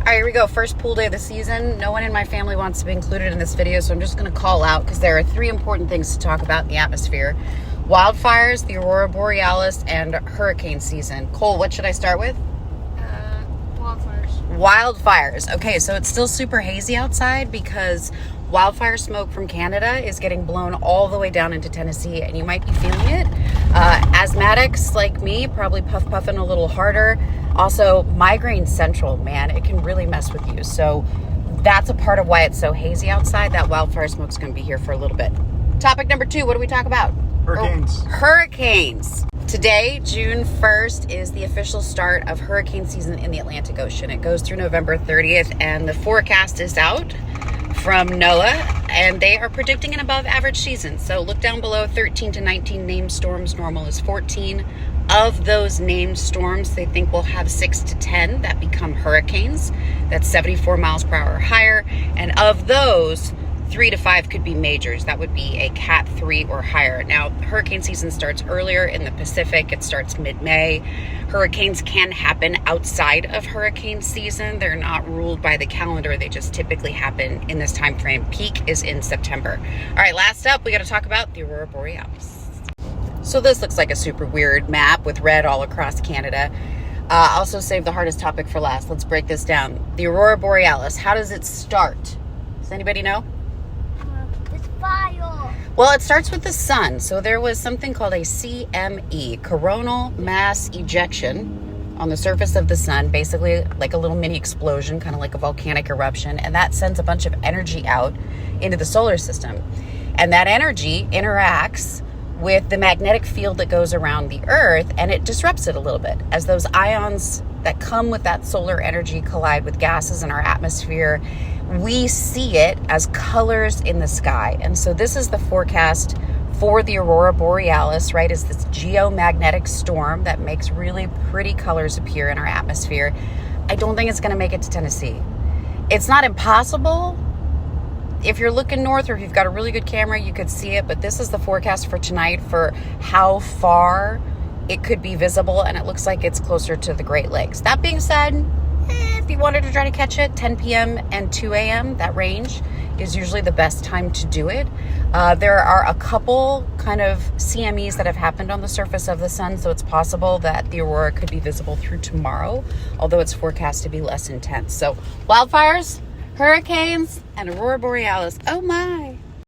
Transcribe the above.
All right, here we go. First pool day of the season. No one in my family wants to be included in this video, so I'm just going to call out because there are three important things to talk about in the atmosphere. Wildfires, the Aurora Borealis, and hurricane season. Cole, what should I start with? Wildfires. Wildfires. Okay, so it's still super hazy outside because wildfire smoke from Canada is getting blown all the way down into Tennessee, and you might be feeling it. Asthmatics like me probably puffing a little harder. Also, migraine central, man, it can really mess with you. So that's a part of why it's so hazy outside. That wildfire smoke's going to be here for a little bit. Topic number 2, what do we talk about? Hurricanes. Hurricanes. Today, June 1st, is the official start of hurricane season in the Atlantic Ocean. It goes through November 30th, and the forecast is out from NOAA, and they are predicting an above average season. So look down below, 13 to 19 named storms, normal is 14. Of those named storms, they think we'll have 6 to 10 that become hurricanes. That's 74 miles per hour or higher. And of those, 3 to 5 could be majors. That would be a Cat 3 or higher. Now, hurricane season starts earlier in the Pacific. It starts mid-May. Hurricanes can happen outside of hurricane season. They're not ruled by the calendar. They just typically happen in this time frame. Peak is in September. All right, last up, we got to talk about the Aurora Borealis. So this looks like a super weird map with red all across Canada. Also save the hardest topic for last. Let's break this down. The Aurora Borealis, how does it start? Does anybody know? It's fire. Well, it starts with the sun. So there was something called a CME, coronal mass ejection, on the surface of the sun, basically like a little mini explosion, kind of like a volcanic eruption. And that sends a bunch of energy out into the solar system. And that energy interacts with the magnetic field that goes around the Earth, and it disrupts it a little bit as those ions that come with that solar energy collide with gases in our atmosphere. We see it as colors in the sky. And so this is the forecast for the Aurora Borealis, right? Is this geomagnetic storm that makes really pretty colors appear in our atmosphere. I don't think it's going to make it to Tennessee. It's not impossible. If you're looking north, or if you've got a really good camera, you could see it. But this is the forecast for tonight for how far it could be visible. And it looks like it's closer to the Great Lakes. That being said, if you wanted to try to catch it, 10 p.m. and 2 a.m., that range is usually the best time to do it. There are a couple kind of CMEs that have happened on the surface of the sun. So it's possible that the aurora could be visible through tomorrow, although it's forecast to be less intense. So wildfires, hurricanes, and Aurora Borealis. Oh my.